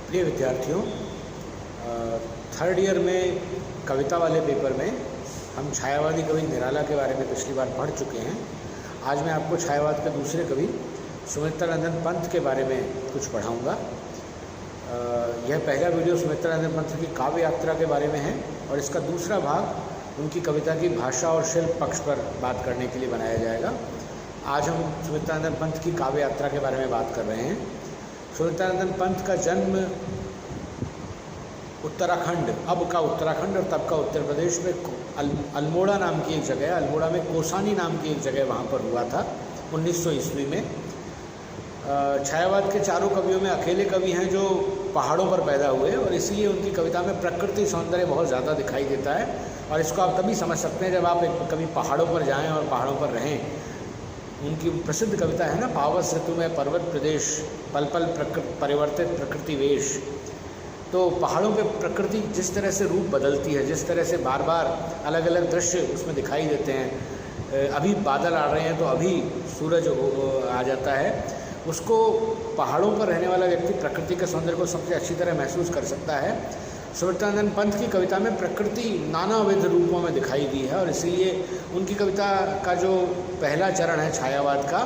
प्रिय विद्यार्थियों, third year में कविता वाले पेपर में हम छायावादी कवि निराला के बारे में पिछली बार पढ़ चुके हैं। आज मैं आपको छायावाद के दूसरे कवि सुमित्रानंदन पंत के बारे में कुछ पढ़ाऊँगा। यह पहला वीडियो सुमित्रानंदन पंत की काव्य यात्रा के बारे में है और इसका दूसरा भाग उनकी कविता की भाषा और शिल्प पक्ष पर बात करने के लिए बनाया जाएगा। आज हम सुमित्रानंदन पंत की काव्य यात्रा के बारे में बात कर रहे हैं। सुमित्रानंदन पंत का जन्म उत्तराखंड, अब का उत्तराखंड और तब का उत्तर प्रदेश में अल्मोड़ा नाम की एक जगह है, अल्मोड़ा में कोसानी नाम की एक जगह वहाँ पर हुआ था 1900 ईस्वी में। छायावाद के चारों कवियों में अकेले कवि हैं जो पहाड़ों पर पैदा हुए और इसीलिए उनकी कविता में प्रकृति सौंदर्य बहुत ज़्यादा दिखाई देता है। और इसको आप तभी समझ सकते हैं जब आप कभी पहाड़ों पर जाएं और पहाड़ों पर रहें। उनकी प्रसिद्ध कविता है ना, पावस ऋतु में पर्वत प्रदेश, पल पल परिवर्तित प्रकृति वेश। तो पहाड़ों पे प्रकृति जिस तरह से रूप बदलती है, जिस तरह से बार बार अलग अलग दृश्य उसमें दिखाई देते हैं। अभी बादल आ रहे हैं तो अभी सूरज आ जाता है। उसको पहाड़ों पर रहने वाला व्यक्ति प्रकृति के सौंदर्य को सबसे अच्छी तरह महसूस कर सकता है। सुमित्रानंदन पंत की कविता में प्रकृति नानाविध रूपों में दिखाई दी है और इसीलिए उनकी कविता का जो पहला चरण है छायावाद का,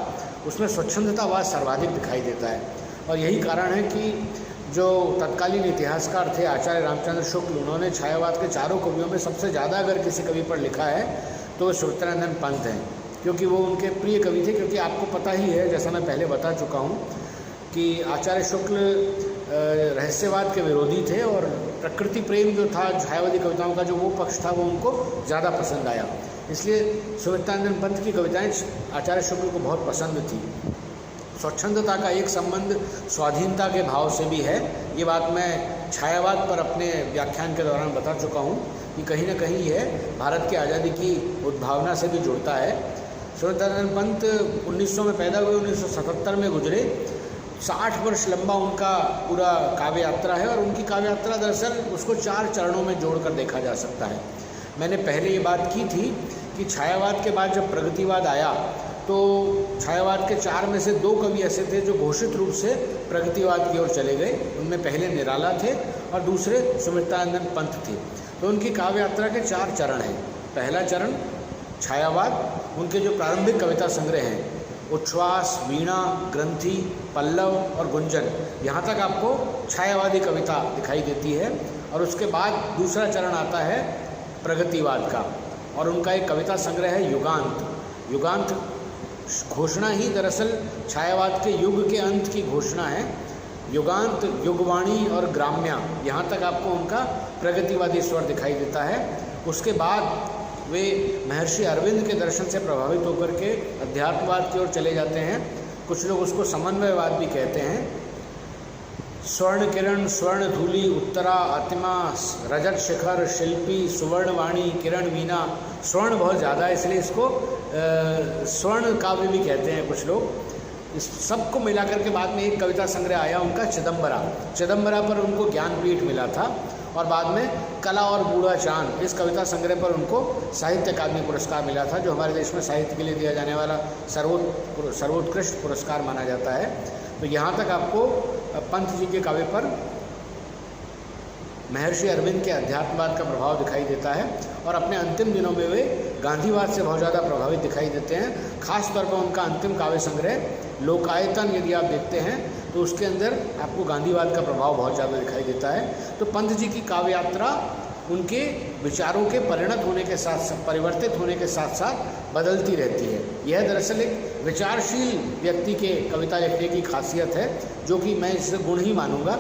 उसमें स्वच्छंदतावाद सर्वाधिक दिखाई देता है। और यही कारण है कि जो तत्कालीन इतिहासकार थे आचार्य रामचंद्र शुक्ल, उन्होंने छायावाद के चारों कवियों में सबसे ज़्यादा अगर किसी कवि पर लिखा है तो वो सुमित्रानंदन पंत हैं, क्योंकि वो उनके प्रिय कवि थे। क्योंकि आपको पता ही है, जैसा मैं पहले बता चुका हूँ, कि आचार्य शुक्ल रहस्यवाद के विरोधी थे और प्रकृति प्रेम जो था छायावादी कविताओं का, जो वो पक्ष था, वो उनको ज़्यादा पसंद आया। इसलिए सुमित्रानंदन पंत की कविताएं आचार्य शुक्ल को बहुत पसंद थी। स्वच्छंदता का एक संबंध स्वाधीनता के भाव से भी है। ये बात मैं छायावाद पर अपने व्याख्यान के दौरान बता चुका हूँ कि कहीं ना कहीं यह भारत की आज़ादी की उद्भावना से भी जुड़ता है। सुमित्रानंदन पंत 1900 में पैदा हुए, 1977 में गुजरे। 60 वर्ष लंबा उनका पूरा काव्य यात्रा है और उनकी काव्य यात्रा दरअसल उसको 4 चरणों में जोड़कर देखा जा सकता है। मैंने पहले ये बात की थी कि छायावाद के बाद जब प्रगतिवाद आया तो छायावाद के 4 में से 2 कवि ऐसे थे जो घोषित रूप से प्रगतिवाद की ओर चले गए। उनमें पहले निराला थे और दूसरे सुमित्रानंदन पंत थे। तो उनकी काव्य यात्रा के 4 चरण हैं। पहला चरण छायावाद, उनके जो प्रारंभिक कविता संग्रह हैं उच्छ्वास, वीणा, ग्रंथि, पल्लव और गुंजन, यहाँ तक आपको छायावादी कविता दिखाई देती है। और उसके बाद दूसरा चरण आता है प्रगतिवाद का और उनका एक कविता संग्रह है युगांत। युगांत घोषणा ही दरअसल छायावाद के युग के अंत की घोषणा है। युगांत, युगवाणी और ग्राम्या, यहाँ तक आपको उनका प्रगतिवादी स्वर दिखाई देता है। उसके बाद वे महर्षि अरविंद के दर्शन से प्रभावित होकर के अध्यात्मवाद की ओर चले जाते हैं। कुछ लोग उसको समन्वयवाद भी कहते हैं। स्वर्ण किरण, स्वर्ण धूलि, उत्तरा, अतिमा, रजत शिखर, शिल्पी, सुवर्णवाणी, किरण वीणा। स्वर्ण बहुत ज़्यादा है इसलिए इसको स्वर्ण काव्य भी कहते हैं कुछ लोग। इस सबको मिलाकर के बाद में एक कविता संग्रह आया उनका चिदम्बरा। चिदम्बरा पर उनको ज्ञानपीठ मिला था और बाद में कला और बूढ़ा चांद, इस कविता संग्रह पर उनको साहित्य अकादमी पुरस्कार मिला था, जो हमारे देश में साहित्य के लिए दिया जाने वाला सर्वोत्कृष्ट पुरस्कार माना जाता है। तो यहाँ तक आपको पंत जी के काव्य पर महर्षि अरविंद के अध्यात्मवाद का प्रभाव दिखाई देता है और अपने अंतिम दिनों में वे गांधीवाद से बहुत ज़्यादा प्रभावित दिखाई देते हैं। खास तौर पर उनका अंतिम काव्य संग्रह लोकायतन यदि आप देखते हैं तो उसके अंदर आपको गांधीवाद का प्रभाव बहुत ज़्यादा दिखाई देता है। तो पंत जी की काव्य यात्रा उनके विचारों के परिणत होने के साथ, परिवर्तित होने के साथ साथ बदलती रहती है। यह दरअसल एक विचारशील व्यक्ति के कविता लिखने की खासियत है, जो कि मैं इसे गुण ही मानूंगा।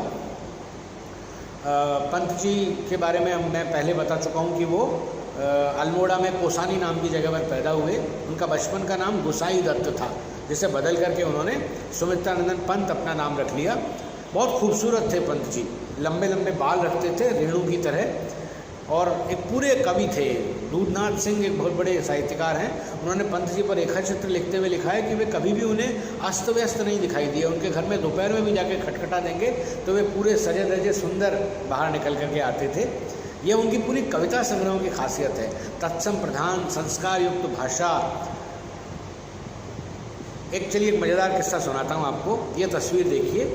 पंत जी के बारे में मैं पहले बता चुका हूँ कि वो अल्मोड़ा में कोसानी नाम की जगह पर पैदा हुए। उनका बचपन का नाम गुसाई दत्त था, जिसे बदल करके उन्होंने सुमित्रानंदन पंत अपना नाम रख लिया। बहुत खूबसूरत थे पंत जी, लंबे लंबे बाल रखते थे रेणु की तरह और एक पूरे कवि थे। दूधनाथ सिंह एक बहुत बड़े साहित्यकार हैं, उन्होंने पंत जी पर रेखा चित्र लिखते हुए लिखा है कि वे कभी भी उन्हें अस्त व्यस्त नहीं दिखाई दिए। उनके घर में दोपहर में भी जाके खटखटा देंगे तो वे पूरे सजे धजे सुंदर बाहर निकल करके आते थे। यह उनकी पूरी कविता संग्रहों की खासियत है। तत्सम प्रधान, संस्कार युक्त भाषा। चलिए एक मज़ेदार किस्सा सुनाता हूँ आपको। ये तस्वीर देखिए,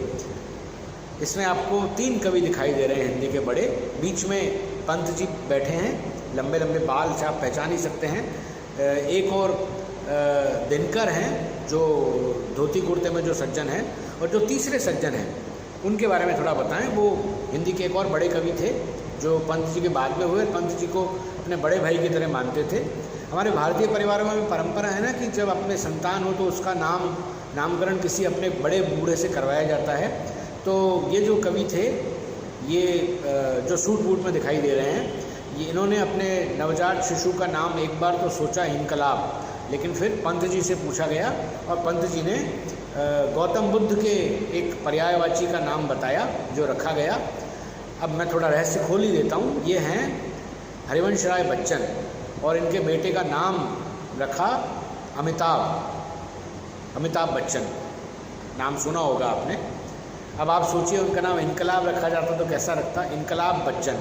इसमें आपको 3 कवि दिखाई दे रहे हैं हिंदी के बड़े। बीच में पंत जी बैठे हैं, लंबे लंबे बाल से आप पहचान ही सकते हैं। एक और दिनकर हैं जो धोती कुर्ते में जो सज्जन हैं, और जो तीसरे सज्जन हैं उनके बारे में थोड़ा बताएं। वो हिंदी के एक और बड़े कवि थे जो पंत जी के बाद में हुए। पंत जी को अपने बड़े भाई की तरह मानते थे। हमारे भारतीय परिवारों में परंपरा है ना कि जब अपने संतान हो तो उसका नामकरण किसी अपने बड़े बूढ़े से करवाया जाता है। तो ये जो कवि थे, ये जो सूट बूट में दिखाई दे रहे हैं, ये इन्होंने अपने नवजात शिशु का नाम एक बार तो सोचा इनकलाब, लेकिन फिर पंत जी से पूछा गया और पंत जी ने गौतम बुद्ध के एक पर्यायवाची का नाम बताया जो रखा गया। अब मैं थोड़ा रहस्य खोल ही देता हूँ। ये हैं हरिवंश राय बच्चन और इनके बेटे का नाम रखा अमिताभ बच्चन। नाम सुना होगा आपने। अब आप सोचिए उनका नाम इनकलाब रखा जाता तो कैसा रखता, इनकलाब बच्चन।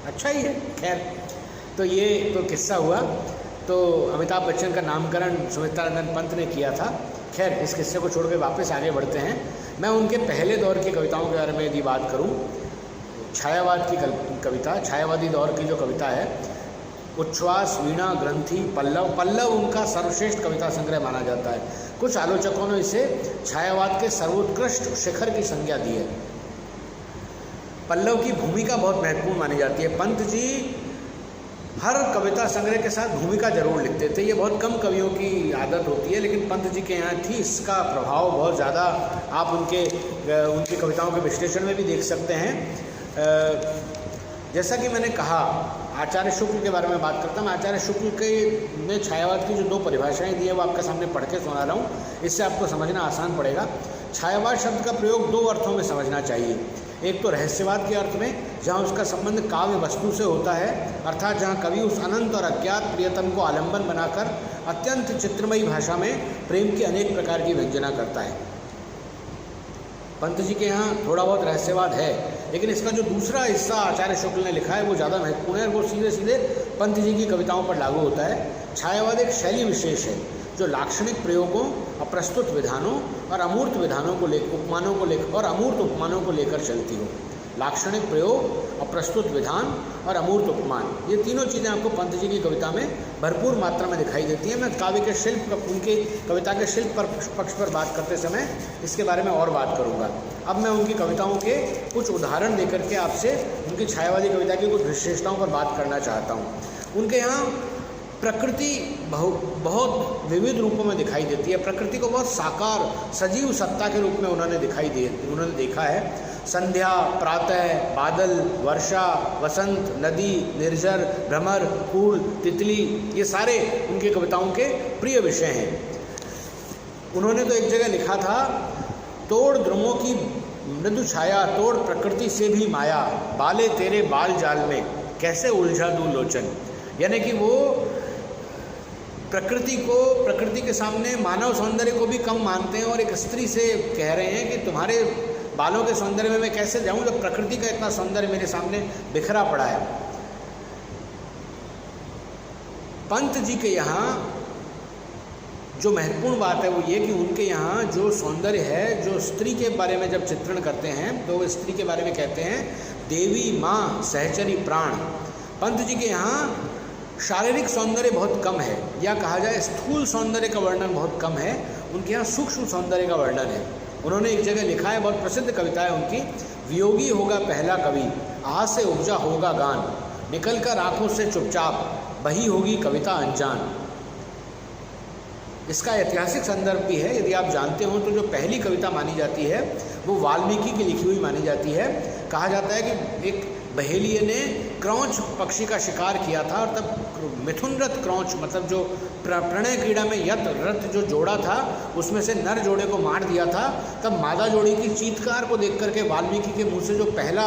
अच्छा ही है। खैर, तो ये तो किस्सा हुआ। तो अमिताभ बच्चन का नामकरण सुमित्रानंद पंत ने किया था। खैर, इस किस्से को छोड़ के वापस आगे बढ़ते हैं। मैं उनके पहले दौर की कविताओं के बारे में यदि बात करूं, छायावाद की कविता, छायावादी दौर की जो कविता है, उच्छ्वास, वीणा, ग्रंथि, पल्लव उनका सर्वश्रेष्ठ कविता संग्रह माना जाता है। कुछ आलोचकों ने इसे छायावाद के सर्वोत्कृष्ट शिखर की संज्ञा दी है। पल्लव की भूमिका बहुत महत्वपूर्ण मानी जाती है। पंत जी हर कविता संग्रह के साथ भूमिका जरूर लिखते थे। ये बहुत कम कवियों की आदत होती है, लेकिन पंत जी के यहाँ थी। इसका प्रभाव बहुत ज़्यादा आप उनकी कविताओं के विश्लेषण में भी देख सकते हैं। जैसा कि मैंने कहा, आचार्य शुक्ल के बारे में बात करता हूँ। आचार्य शुक्ल के ने छायावाद की जो 2 परिभाषाएं दी है वो आपके सामने पढ़ के सुना रहा हूँ, इससे आपको समझना आसान पड़ेगा। छायावाद शब्द का प्रयोग 2 अर्थों में समझना चाहिए। एक तो रहस्यवाद के अर्थ में, जहाँ उसका संबंध काव्य वस्तु से होता है, अर्थात जहाँ कवि उस अनंत और अज्ञात प्रियतम को आलंबन बनाकर अत्यंत चित्रमयी भाषा में प्रेम की अनेक प्रकार की व्यंजना करता है। पंत जी के यहाँ थोड़ा बहुत रहस्यवाद है, लेकिन इसका जो दूसरा हिस्सा आचार्य शुक्ल ने लिखा है वो ज़्यादा महत्वपूर्ण है और वो सीधे सीधे पंत जी की कविताओं पर लागू होता है। छायावाद एक शैली विशेष है जो लाक्षणिक प्रयोगों, अप्रस्तुत विधानों और अमूर्त विधानों को उपमानों को लेकर और अमूर्त उपमानों को लेकर चलती हो। लाक्षणिक प्रयोग, अप्रस्तुत विधान और अमूर्त उपमान, ये तीनों चीज़ें आपको पंत जी की कविता में भरपूर मात्रा में दिखाई देती हैं। मैं काव्य के शिल्प, उनकी कविता के शिल्प पक्ष पर बात करते समय इसके बारे में और बात करूँगा। अब मैं उनकी कविताओं के कुछ उदाहरण देकर के आपसे उनकी छायावादी कविता की कुछ विशेषताओं पर बात करना चाहता हूँ। उनके यहाँ प्रकृति बहुत विविध रूपों में दिखाई देती है। प्रकृति को बहुत साकार, सजीव सत्ता के रूप में उन्होंने देखा है। संध्या, प्रातः, बादल, वर्षा, वसंत, नदी, निर्झर, भ्रमर, फूल, तितली, ये सारे उनकी कविताओं के प्रिय विषय हैं। उन्होंने तो एक जगह लिखा था, तोड़ द्रुमों की मृदु छाया, तोड़ प्रकृति से भी माया, बाले तेरे बाल जाल में कैसे उलझा दूं लोचन। यानी कि वो प्रकृति के सामने मानव सौंदर्य को भी कम मानते हैं और एक स्त्री से कह रहे हैं कि तुम्हारे बालों के सौंदर्य में मैं कैसे जाऊं जब प्रकृति का इतना सौंदर्य मेरे सामने बिखरा पड़ा है। पंत जी के यहाँ जो महत्वपूर्ण बात है वो ये कि उनके यहाँ जो सौंदर्य है, जो स्त्री के बारे में जब चित्रण करते हैं तो वो स्त्री के बारे में कहते हैं देवी, माँ, सहचरी, प्राण। पंत जी के यहाँ शारीरिक सौंदर्य बहुत कम है, या कहा जाए स्थूल सौंदर्य का वर्णन बहुत कम है। उनके यहाँ सूक्ष्म सौंदर्य का वर्णन है। उन्होंने एक जगह लिखा है, बहुत प्रसिद्ध कविता है उनकी, वियोगी होगा पहला कवि, आह से उपजा होगा गान, निकल कर आँखों से चुपचाप बही होगी कविता अनजान। इसका ऐतिहासिक संदर्भ भी है। यदि आप जानते हो तो जो पहली कविता मानी जाती है वो वाल्मीकि की लिखी हुई मानी जाती है। कहा जाता है कि एक बहेलिये ने क्रौंच पक्षी का शिकार किया था और तब मिथुनरथ क्रौंच, मतलब जो प्रणय क्रीड़ा में रथ जो जोड़ा था उसमें से नर जोड़े को मार दिया था। तब मादा जोड़ी की चीत्कार को देख करके वाल्मीकि के मुंह से जो पहला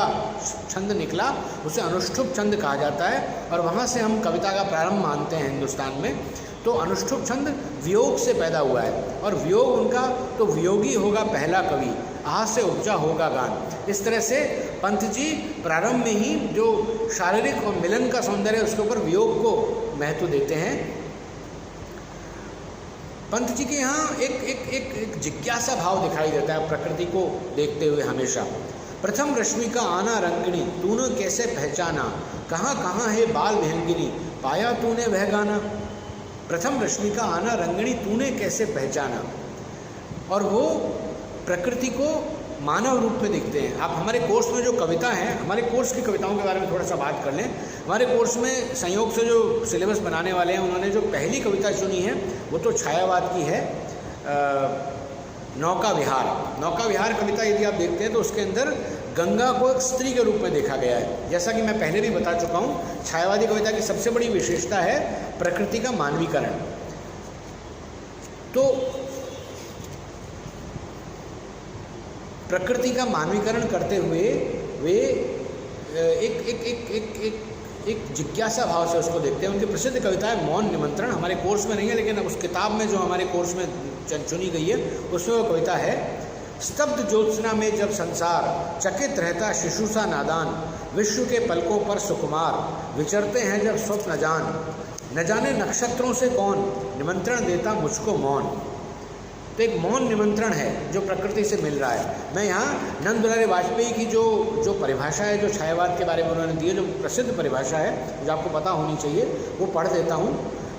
छंद निकला उसे अनुष्ठुप छंद कहा जाता है और वहाँ से हम कविता का प्रारंभ मानते हैं हिंदुस्तान में। तो अनुष्ठुप छंद वियोग से पैदा हुआ है और वियोग उनका, तो वियोगी होगा पहला कवि, आह से उपजा होगा गान। इस तरह से पंत जी प्रारंभ में ही जो शारीरिक और मिलन का सौंदर्य उसके ऊपर वियोग को महत्व देते हैं। पंत जी के यहाँ एक जिज्ञासा भाव दिखाई देता है प्रकृति को देखते हुए हमेशा। प्रथम रश्मि का आना रंगिणी, तूने कैसे पहचाना, कहाँ कहाँ है बाल विहंगिनी, पाया तूने वह गाना। प्रथम रश्मि का आना रंगिणी, तूने कैसे पहचाना। और वो प्रकृति को मानव रूप में देखते हैं। आप हमारे कोर्स में जो कविता है, हमारे कोर्स की कविताओं के बारे में थोड़ा सा बात कर लें। हमारे कोर्स में संयोग से जो सिलेबस बनाने वाले हैं उन्होंने जो पहली कविता चुनी है वो तो छायावाद की है, नौका विहार। नौका विहार कविता यदि आप देखते हैं तो उसके अंदर गंगा को एक स्त्री के रूप में देखा गया है। जैसा कि मैं पहले भी बता चुका हूँ, छायावादी कविता की सबसे बड़ी विशेषता है प्रकृति का मानवीकरण। तो प्रकृति का मानवीकरण करते हुए वे एक जिज्ञासा भाव से उसको देखते हैं। उनकी प्रसिद्ध कविता है मौन निमंत्रण, हमारे कोर्स में नहीं है लेकिन उस किताब में जो हमारे कोर्स में चुनी गई है उसमें वो कविता है। स्तब्ध ज्योत्सना में जब संसार चकित रहता शिशु सा नादान, विश्व के पलकों पर सुकुमार विचरते हैं जब स्वप्न जान, न जाने नक्षत्रों से कौन निमंत्रण देता मुझको मौन। तो एक मौन निमंत्रण है जो प्रकृति से मिल रहा है। मैं यहाँ नंद दुलारे वाजपेयी की जो परिभाषा है, जो छायावाद के बारे में उन्होंने दी है, जो प्रसिद्ध परिभाषा है जो आपको पता होनी चाहिए, वो पढ़ देता हूँ।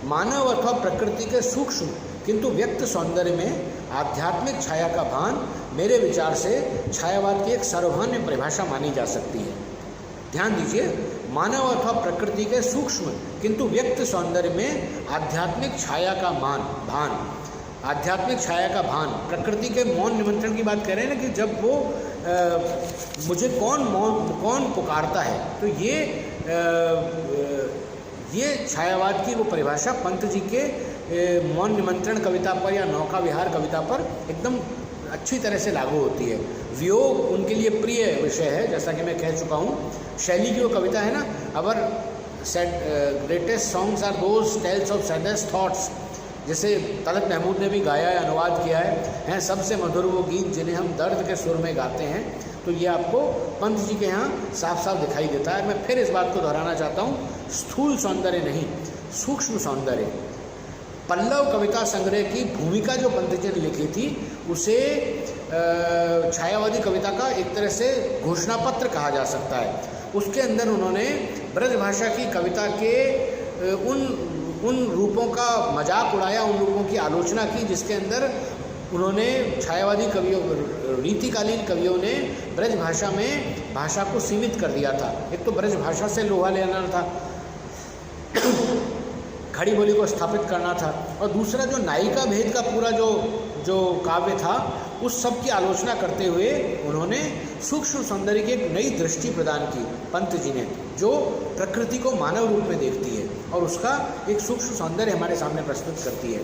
मानव अथवा प्रकृति के सूक्ष्म किंतु व्यक्त सौंदर्य में आध्यात्मिक छाया का भान मेरे विचार से छायावाद की एक सर्वमान्य परिभाषा मानी जा सकती है। ध्यान दीजिए, मानव अथवा प्रकृति के सूक्ष्म किंतु व्यक्त सौंदर्य में आध्यात्मिक छाया का भान, आध्यात्मिक छाया का भान। प्रकृति के मौन निमंत्रण की बात कर रहे हैं ना कि जब वो मुझे कौन पुकारता है, तो ये छायावाद की वो परिभाषा पंत जी के मौन निमंत्रण कविता पर या नौका विहार कविता पर एकदम अच्छी तरह से लागू होती है। वियोग उनके लिए प्रिय विषय है, जैसा कि मैं कह चुका हूँ। शैली की वो कविता है ना, our greatest songs are those tales of saddest thoughts, जिसे तलत महमूद ने भी गाया है, अनुवाद किया है सबसे मधुर वो गीत जिन्हें हम दर्द के सुर में गाते हैं। तो ये आपको पंत जी के यहाँ साफ साफ दिखाई देता है। मैं फिर इस बात को दोहराना चाहता हूँ, स्थूल सौंदर्य नहीं, सूक्ष्म सौंदर्य। पल्लव कविता संग्रह की भूमिका जो पंत जी ने लिखी थी उसे छायावादी कविता का एक तरह से घोषणा पत्र कहा जा सकता है। उसके अंदर उन्होंने ब्रजभाषा की कविता के उन रूपों का मजाक उड़ाया, उन रूपों की आलोचना की जिसके अंदर उन्होंने छायावादी कवियों, रीतिकालीन कवियों ने ब्रज भाषा में भाषा को सीमित कर दिया था। एक तो ब्रज भाषा से लोहा लेना था, खड़ी बोली को स्थापित करना था, और दूसरा जो नायिका भेद का पूरा जो काव्य था उस सब की आलोचना करते हुए उन्होंने सूक्ष्म सौंदर्य की एक नई दृष्टि प्रदान की पंत जी ने, जो प्रकृति को मानव रूप में देखती है और उसका एक सूक्ष्म सौंदर्य हमारे सामने प्रस्तुत करती है।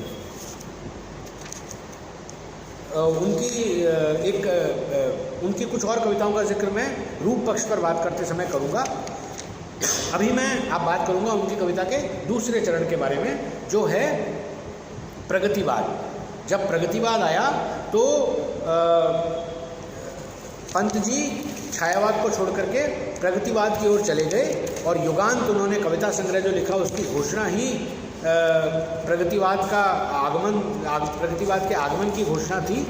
उनकी कुछ और कविताओं का जिक्र मैं रूप पक्ष पर बात करते समय करूँगा। अभी मैं आप बात करूँगा उनकी कविता के दूसरे चरण के बारे में, जो है प्रगतिवाद। जब प्रगतिवाद आया तो पंत जी छायावाद को छोड़ करके प्रगतिवाद की ओर चले गए और युगांत उन्होंने कविता संग्रह जो लिखा उसकी घोषणा ही प्रगतिवाद के आगमन की घोषणा थी।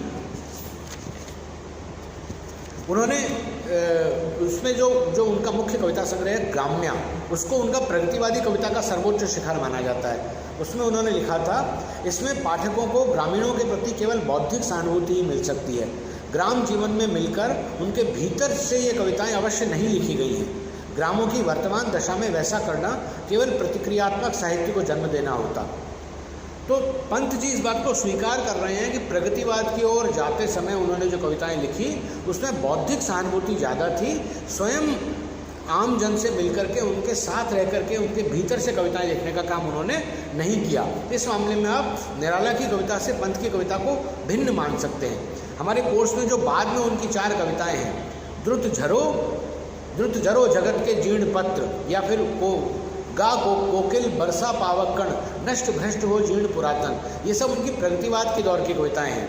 उन्होंने उसमें जो उनका मुख्य कविता संग्रह है ग्राम्या, उसको उनका प्रगतिवादी कविता का सर्वोच्च शिखर माना जाता है। उसमें उन्होंने लिखा था, इसमें पाठकों को ग्रामीणों के प्रति केवल बौद्धिक सहानुभूति ही मिल सकती है। ग्राम जीवन में मिलकर उनके भीतर से ये कविताएं अवश्य नहीं लिखी गई हैं। ग्रामों की वर्तमान दशा में वैसा करना केवल प्रतिक्रियात्मक साहित्य को जन्म देना होता। तो पंत जी इस बात को स्वीकार कर रहे हैं कि प्रगतिवाद की ओर जाते समय उन्होंने जो कविताएं लिखी उसमें बौद्धिक सहानुभूति ज़्यादा थी। स्वयं आम जन से मिलकर के, उनके साथ रह करके, उनके भीतर से कविताएं लिखने का काम उन्होंने नहीं किया। इस मामले में आप निराला की कविता से पंत की कविता को भिन्न मान सकते हैं। हमारे कोर्स में जो बाद में उनकी 4 कविताएं हैं, द्रुत झरो जगत के जीर्ण पत्र, या फिर कोकिल बरसा पावकण, नष्ट भ्रष्ट हो जीर्ण पुरातन, ये सब उनकी प्रगतिवाद के दौर की कविताएं हैं।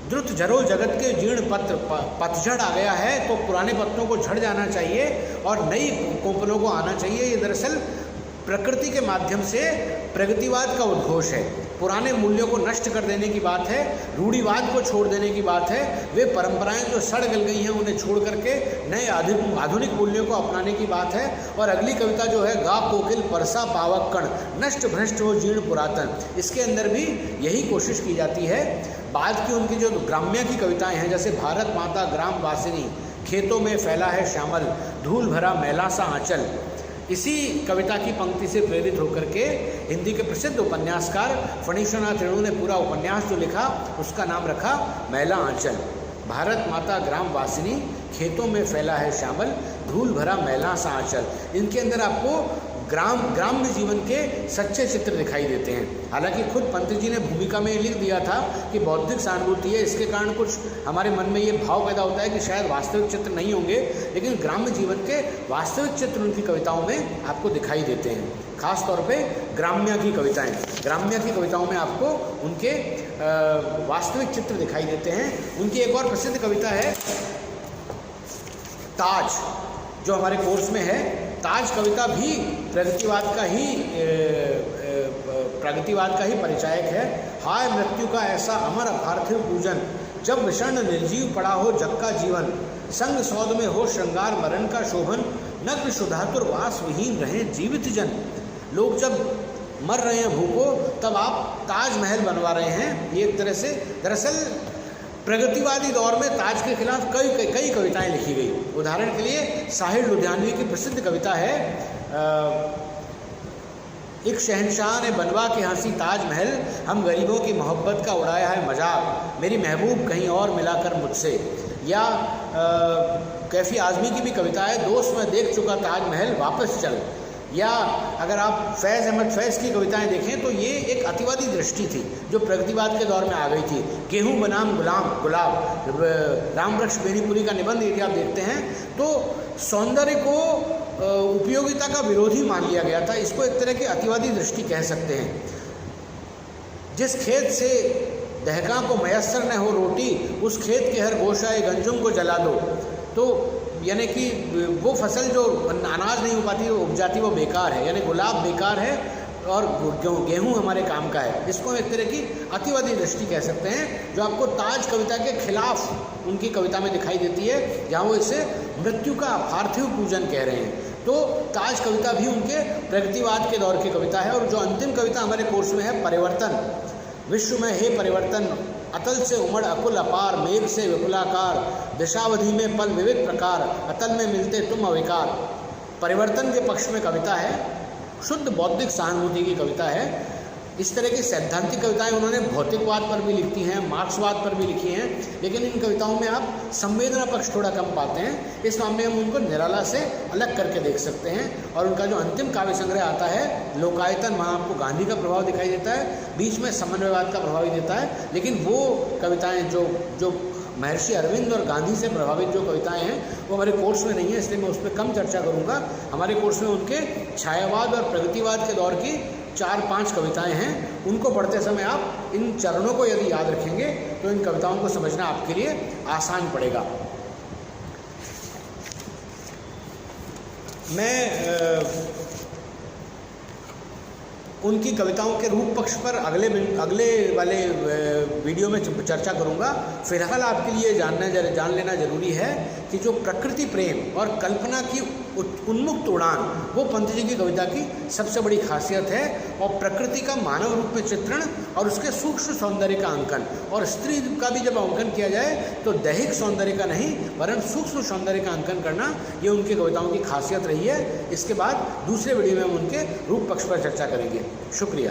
द्रुत झरो जगत के जीर्ण पत्र, पतझड़ आ गया है तो पुराने पत्रों को झड़ जाना चाहिए और नई कोपलों को आना चाहिए। ये दरअसल प्रकृति के माध्यम से प्रगतिवाद का उद्घोष है। पुराने मूल्यों को नष्ट कर देने की बात है, रूढ़िवाद को छोड़ देने की बात है। वे परंपराएं जो सड़ गल गई हैं उन्हें छोड़ करके नए आधुनिक मूल्यों को अपनाने की बात है। और अगली कविता जो है, गा कोकिल परसा पावक कण नष्ट भ्रष्ट हो जीर्ण पुरातन, इसके अंदर भी यही कोशिश की जाती है। बाद की उनकी जो ग्राम्य की कविताएं हैं, जैसे भारत माता ग्राम वासिनी, खेतों में फैला है श्यामल, धूल भरा मैला सा आंचल, इसी कविता की पंक्ति से प्रेरित होकर के हिंदी के प्रसिद्ध उपन्यासकार फणीश्वरनाथ रेणु ने पूरा उपन्यास जो लिखा उसका नाम रखा मैला आंचल। भारत माता ग्राम वासिनी, खेतों में फैला है श्यामल, धूल भरा मैला सा आंचल। इनके अंदर आपको ग्राम्य जीवन के सच्चे चित्र दिखाई देते हैं। हालांकि खुद पंत जी ने भूमिका में लिख दिया था कि बौद्धिक सहानुभूति है, इसके कारण कुछ हमारे मन में ये भाव पैदा होता है कि शायद वास्तविक चित्र नहीं होंगे, लेकिन ग्राम्य जीवन के वास्तविक चित्र उनकी कविताओं में आपको दिखाई देते हैं। खास तौर पे ग्राम्य की कविताओं में आपको उनके वास्तविक चित्र दिखाई देते हैं। उनकी एक और प्रसिद्ध कविता है ताज, जो हमारे कोर्स में है। ताज कविता भी प्रगतिवाद का ही परिचायक है। हाय मृत्यु का ऐसा अमर अपार्थिव पूजन, जब विषण निर्जीव पड़ा हो जग का जीवन, संग सौद में हो श्रृंगार मरण का शोभन, नग्न शुद्धातुर वास विहीन रहे जीवित जन। लोग जब मर रहे हैं भूखों, तब आप ताजमहल बनवा रहे हैं। ये एक तरह से दरअसल प्रगतिवादी दौर में ताज के खिलाफ कई कविताएं लिखी गई। उदाहरण के लिए साहिर लुधियानवी की प्रसिद्ध कविता है, एक शहंशाह ने बनवा के हंसी ताजमहल, हम गरीबों की मोहब्बत का उड़ाया है मजाक, मेरी महबूब कहीं और मिलाकर मुझसे। या कैफी आज़मी की भी कविता है, दोस्त मैं देख चुका ताजमहल वापस चल। या अगर आप फैज़ अहमद फैज़ की कविताएं देखें तो ये एक अतिवादी दृष्टि थी जो प्रगतिवाद के दौर में आ गई थी। गेहूं बनाम गुलाब, रामवृक्ष बेनीपुरी का निबंध यदि आप देखते हैं तो सौंदर्य को उपयोगिता का विरोधी मान लिया गया था। इसको एक तरह की अतिवादी दृष्टि कह सकते हैं। जिस खेत से दहका को मयस्सर न हो रोटी, उस खेत के हर गोशाए गंजुम को जला दो। तो यानी कि वो फसल जो अनाज नहीं हो पाती वो उपजाती वो बेकार है, यानी गुलाब बेकार है और गेहूं हमारे काम का है। इसको हम एक तरह की अतिवादी दृष्टि कह सकते हैं, जो आपको ताज कविता के खिलाफ उनकी कविता में दिखाई देती है, जहाँ वो इसे मृत्यु का पार्थिव पूजन कह रहे हैं। तो ताज कविता भी उनके प्रगतिवाद के दौर की कविता है। और जो अंतिम कविता हमारे कोर्स में है, परिवर्तन, विश्व में हे परिवर्तन, अतल से उमड़ अकुल अपार, मेघ से विपुलाकार, दिशावधि में पल विविध प्रकार, अतल में मिलते तुम अविकार। परिवर्तन के पक्ष में कविता है, शुद्ध बौद्धिक सहानुभूति की कविता है। इस तरह की सैद्धांतिक कविताएं उन्होंने भौतिकवाद पर भी लिखती हैं, मार्क्सवाद पर भी लिखी हैं, लेकिन इन कविताओं में आप संवेदना पक्ष थोड़ा कम पाते हैं। इस मामले में हम उनको निराला से अलग करके देख सकते हैं। और उनका जो अंतिम काव्य संग्रह आता है लोकायतन, वहाँ आपको गांधी का प्रभाव दिखाई देता है, बीच में समन्वयवाद का प्रभाव ही देता है। लेकिन वो कविताएँ जो महर्षि अरविंद और गांधी से प्रभावित जो कविताएं हैं वो हमारे कोर्स में नहीं है, इसलिए मैं उस पर कम चर्चा करूंगा। हमारे कोर्स में उनके छायावाद और प्रगतिवाद के दौर की 4-5 कविताएं हैं। उनको पढ़ते समय आप इन चरणों को यदि याद रखेंगे तो इन कविताओं को समझना आपके लिए आसान पड़ेगा। मैं उनकी कविताओं के रूप पक्ष पर अगले वाले वीडियो में चर्चा करूंगा। फिलहाल आपके लिए जान लेना जरूरी है कि जो प्रकृति प्रेम और कल्पना की उन्मुक्त उड़ान, वो पंत जी की कविता की सबसे बड़ी खासियत है। और प्रकृति का मानव रूप में चित्रण और उसके सूक्ष्म सौंदर्य का अंकन, और स्त्री का भी जब अंकन किया जाए तो दैहिक सौंदर्य का नहीं वरन सूक्ष्म सौंदर्य का अंकन करना, ये उनकी कविताओं की खासियत रही है। इसके बाद दूसरे वीडियो में हम उनके रूप पक्ष पर चर्चा करेंगे। शुक्रिया।